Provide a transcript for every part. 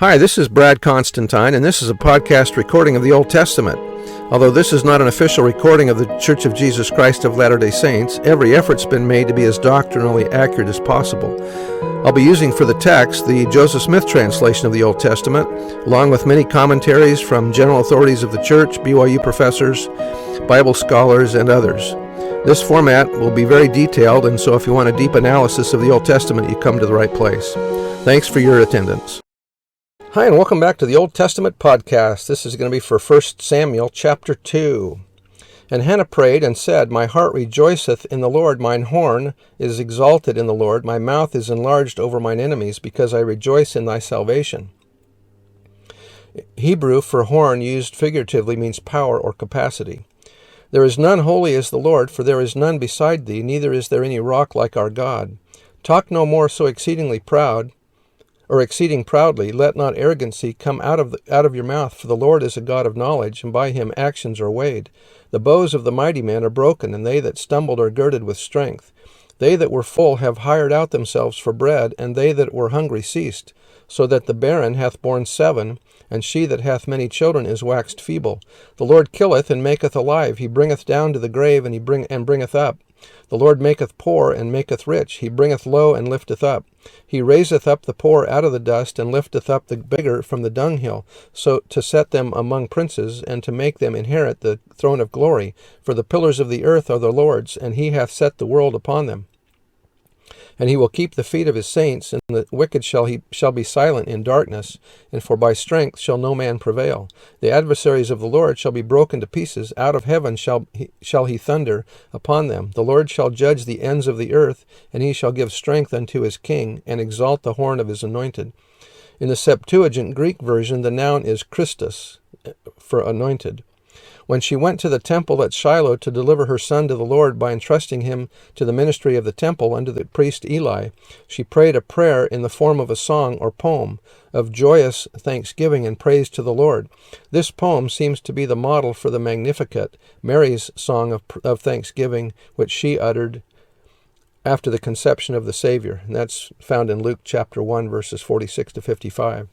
Hi, this is Brad Constantine, and this is a podcast recording of the Old Testament. Although this is not an official recording of the Church of Jesus Christ of Latter-day Saints, every effort's been made to be as doctrinally accurate as possible. I'll be using for the text the Joseph Smith translation of the Old Testament, along with many commentaries from general authorities of the Church, BYU professors, Bible scholars, and others. This format will be very detailed, and so if you want a deep analysis of the Old Testament, you come to the right place. Thanks for your attendance. Hi, and welcome back to the Old Testament podcast. This is going to be for 1 Samuel chapter 2. And Hannah prayed and said, My heart rejoiceth in the Lord, mine horn is exalted in the Lord, my mouth is enlarged over mine enemies, because I rejoice in thy salvation. Hebrew for horn used figuratively means power or capacity. There is none holy as the Lord, for there is none beside thee, neither is there any rock like our God. Talk no more so exceeding proudly, let not arrogancy come out of your mouth, for the Lord is a God of knowledge, and by him actions are weighed. The bows of the mighty man are broken, and they that stumbled are girded with strength. They that were full have hired out themselves for bread, and they that were hungry ceased, so that the barren hath borne 7, and she that hath many children is waxed feeble. The Lord killeth and maketh alive, he bringeth down to the grave, and bringeth up. The Lord maketh poor and maketh rich, he bringeth low and lifteth up. He raiseth up the poor out of the dust, and lifteth up the beggar from the dunghill, so to set them among princes, and to make them inherit the throne of glory. For the pillars of the earth are the Lord's, and he hath set the world upon them. And he will keep the feet of his saints, and the wicked shall be silent in darkness, and for by strength shall no man prevail. The adversaries of the Lord shall be broken to pieces, out of heaven shall he thunder upon them. The Lord shall judge the ends of the earth, and he shall give strength unto his king, and exalt the horn of his anointed. In the Septuagint Greek version, the noun is Christus, for anointed. When she went to the temple at Shiloh to deliver her son to the Lord by entrusting him to the ministry of the temple under the priest Eli, she prayed a prayer in the form of a song or poem of joyous thanksgiving and praise to the Lord. This poem seems to be the model for the Magnificat, Mary's song of thanksgiving, which she uttered after the conception of the Savior. And that's found in Luke chapter 1, verses 46 to 55.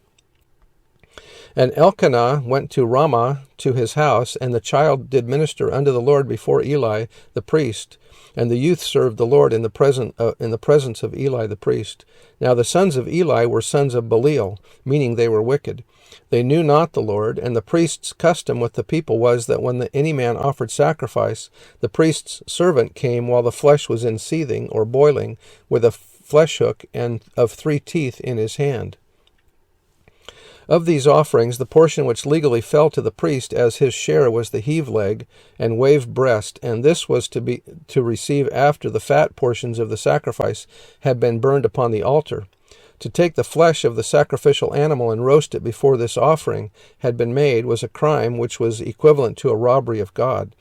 And Elkanah went to Ramah to his house, and the child did minister unto the Lord before Eli the priest. And the youth served the Lord in the presence of Eli the priest. Now the sons of Eli were sons of Belial, meaning they were wicked. They knew not the Lord, and the priest's custom with the people was that when any man offered sacrifice, the priest's servant came while the flesh was in seething or boiling, with a flesh hook and of 3 teeth in his hand. Of these offerings, the portion which legally fell to the priest as his share was the heave leg and wave breast, and this was to receive after the fat portions of the sacrifice had been burned upon the altar. To take the flesh of the sacrificial animal and roast it before this offering had been made was a crime which was equivalent to a robbery of God.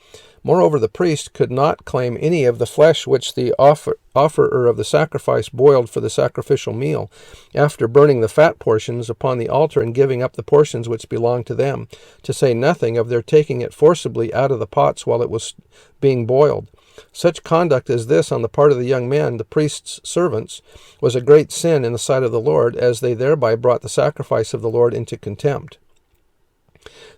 Moreover, the priest could not claim any of the flesh which the offerer of the sacrifice boiled for the sacrificial meal, after burning the fat portions upon the altar and giving up the portions which belonged to them, to say nothing of their taking it forcibly out of the pots while it was being boiled. Such conduct as this on the part of the young men, the priest's servants, was a great sin in the sight of the Lord, as they thereby brought the sacrifice of the Lord into contempt.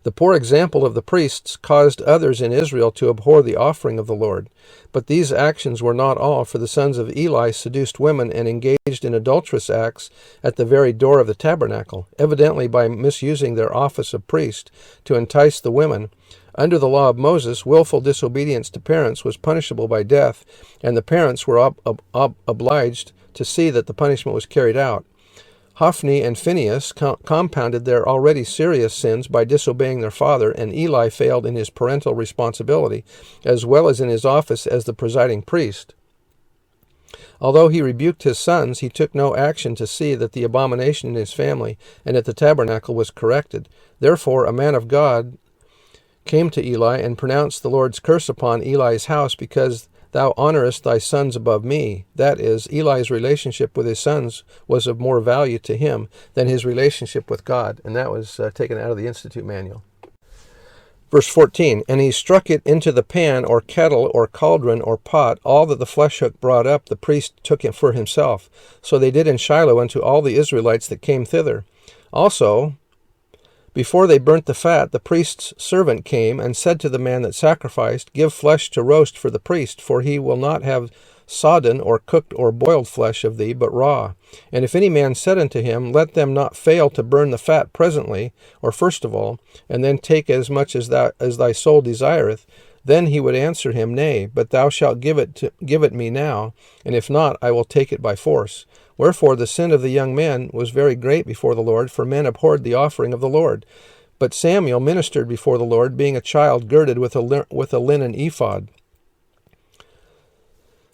The poor example of the priests caused others in Israel to abhor the offering of the Lord. But these actions were not all, for the sons of Eli seduced women and engaged in adulterous acts at the very door of the tabernacle, evidently by misusing their office of priest to entice the women. Under the law of Moses, willful disobedience to parents was punishable by death, and the parents were obliged to see that the punishment was carried out. Hophni and Phinehas compounded their already serious sins by disobeying their father, and Eli failed in his parental responsibility, as well as in his office as the presiding priest. Although he rebuked his sons, he took no action to see that the abomination in his family and at the tabernacle was corrected. Therefore, a man of God came to Eli and pronounced the Lord's curse upon Eli's house, because thou honorest thy sons above me. That is, Eli's relationship with his sons was of more value to him than his relationship with God. And that was taken out of the Institute Manual. Verse 14, and he struck it into the pan or kettle or cauldron or pot. All that the flesh hook brought up, the priest took it for himself. So they did in Shiloh unto all the Israelites that came thither. Also, before they burnt the fat, the priest's servant came and said to the man that sacrificed, give flesh to roast for the priest, for he will not have sodden or cooked or boiled flesh of thee, but raw. And if any man said unto him, let them not fail to burn the fat presently, or first of all, and then take as much as thy soul desireth, then he would answer him, nay, but thou shalt give it me now, and if not, I will take it by force. Wherefore the sin of the young man was very great before the Lord, for men abhorred the offering of the Lord. But Samuel ministered before the Lord, being a child girded with a linen ephod.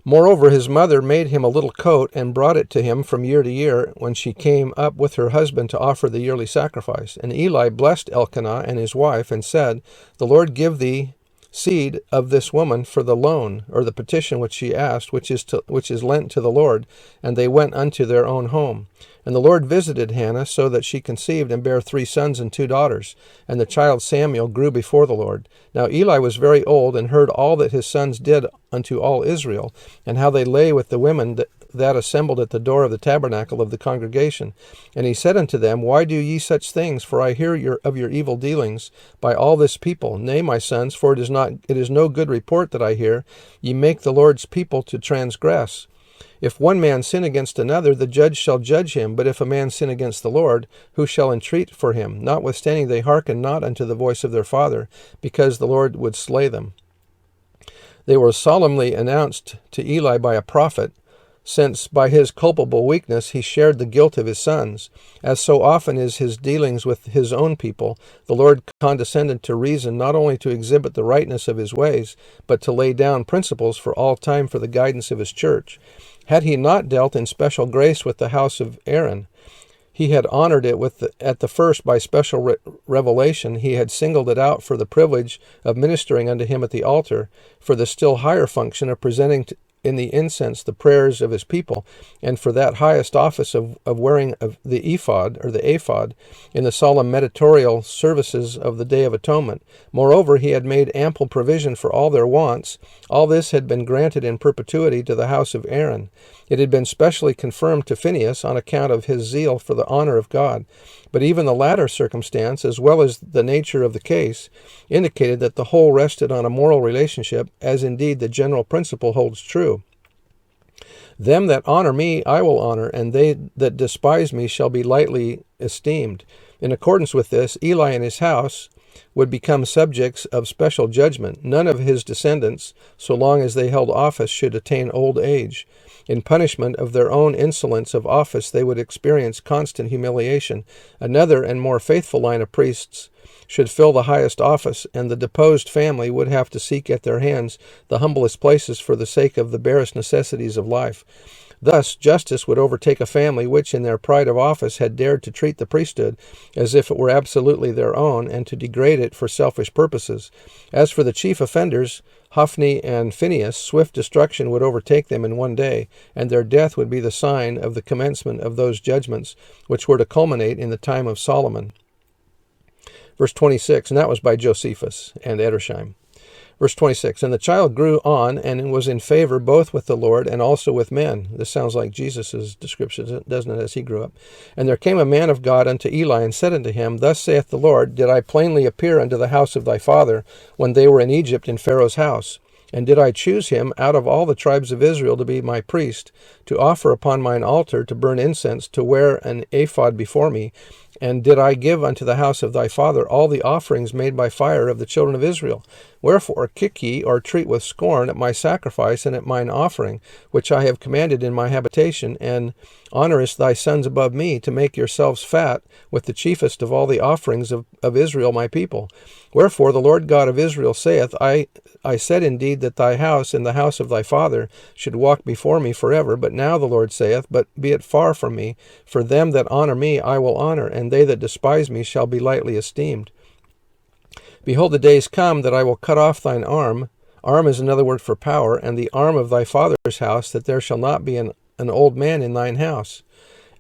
Moreover, his mother made him a little coat, and brought it to him from year to year, when she came up with her husband to offer the yearly sacrifice. And Eli blessed Elkanah and his wife, and said, the Lord give thee seed of this woman for the loan, or the petition which she asked, which is lent to the Lord. And they went unto their own home. And the Lord visited Hannah, so that she conceived and bare 3 sons and 2 daughters. And the child Samuel grew before the Lord. Now Eli was very old, and heard all that his sons did unto all Israel, and how they lay with the women that assembled at the door of the tabernacle of the congregation. And he said unto them, why do ye such things? For I hear of your evil dealings by all this people. Nay, my sons, for it is no good report that I hear. Ye make the Lord's people to transgress. If one man sin against another, the judge shall judge him. But if a man sin against the Lord, who shall entreat for him? Notwithstanding they hearkened not unto the voice of their father, because the Lord would slay them. They were solemnly announced to Eli by a prophet, since by his culpable weakness he shared the guilt of his sons. As so often is his dealings with his own people, the Lord condescended to reason, not only to exhibit the rightness of his ways, but to lay down principles for all time for the guidance of his church. Had he not dealt in special grace with the house of Aaron, he had honored it at the first by special revelation. He had singled it out for the privilege of ministering unto him at the altar, for the still higher function of presenting in the incense the prayers of his people, and for that highest office of wearing of the ephod, or the ephod, in the solemn mediatorial services of the Day of Atonement. Moreover, he had made ample provision for all their wants. All this had been granted in perpetuity to the house of Aaron. It had been specially confirmed to Phinehas on account of his zeal for the honor of God. But even the latter circumstance, as well as the nature of the case, indicated that the whole rested on a moral relationship, as indeed the general principle holds true. Them that honor me I will honor, and they that despise me shall be lightly esteemed. In accordance with this, Eli and his house would become subjects of special judgment. None of his descendants, so long as they held office, should attain old age. In punishment of their own insolence of office, they would experience constant humiliation. Another and more faithful line of priests should fill the highest office, and the deposed family would have to seek at their hands the humblest places for the sake of the barest necessities of life. Thus, justice would overtake a family which, in their pride of office, had dared to treat the priesthood as if it were absolutely their own, and to degrade it for selfish purposes. As for the chief offenders, Hophni and Phinehas, swift destruction would overtake them in one day, and their death would be the sign of the commencement of those judgments which were to culminate in the time of Solomon. Verse 26, and that was by Josephus and Edersheim. Verse 26, and the child grew on and was in favor both with the Lord and also with men. This sounds like Jesus' description, doesn't it, as he grew up. And there came a man of God unto Eli and said unto him, Thus saith the Lord, Did I plainly appear unto the house of thy father when they were in Egypt in Pharaoh's house? And did I choose him out of all the tribes of Israel to be my priest, to offer upon mine altar, to burn incense, to wear an ephod before me? And did I give unto the house of thy father all the offerings made by fire of the children of Israel? Wherefore kick ye, or treat with scorn at my sacrifice and at mine offering, which I have commanded in my habitation, and honorest thy sons above me, to make yourselves fat with the chiefest of all the offerings of Israel my people? Wherefore the Lord God of Israel saith, I said indeed that thy house and the house of thy father should walk before me forever. But now the Lord saith, But be it far from me, for them that honor me I will honor, and they that despise me shall be lightly esteemed. Behold, the days come that I will cut off thine arm. Arm is another word for power, and the arm of thy father's house, that there shall not be an old man in thine house.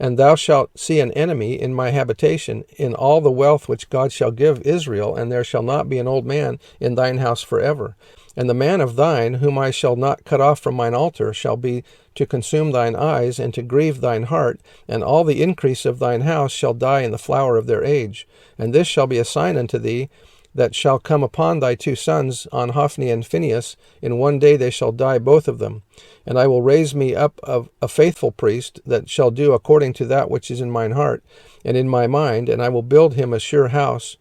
And thou shalt see an enemy in my habitation, in all the wealth which God shall give Israel, and there shall not be an old man in thine house forever. And the man of thine, whom I shall not cut off from mine altar, shall be to consume thine eyes, and to grieve thine heart, and all the increase of thine house shall die in the flower of their age. And this shall be a sign unto thee, that shall come upon thy 2 sons, on Hophni and Phinehas. In one day they shall die both of them. And I will raise me up of a faithful priest, that shall do according to that which is in mine heart and in my mind, and I will build him a sure house.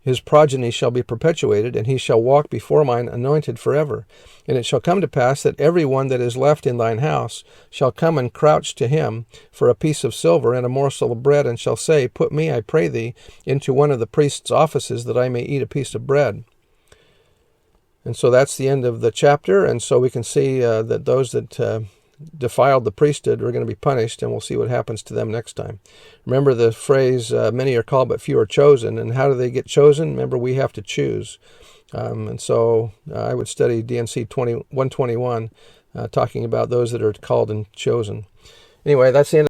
His progeny shall be perpetuated, and he shall walk before mine anointed forever. And it shall come to pass that every one that is left in thine house shall come and crouch to him for a piece of silver and a morsel of bread, and shall say, Put me, I pray thee, into one of the priest's offices, that I may eat a piece of bread. And so that's the end of the chapter, and so we can see that those that defiled the priesthood are going to be punished, and we'll see what happens to them next time. Remember the phrase, many are called but few are chosen. And how do they get chosen? Remember, we have to choose. And so I would study D&C 121, talking about those that are called and chosen. Anyway, that's the end.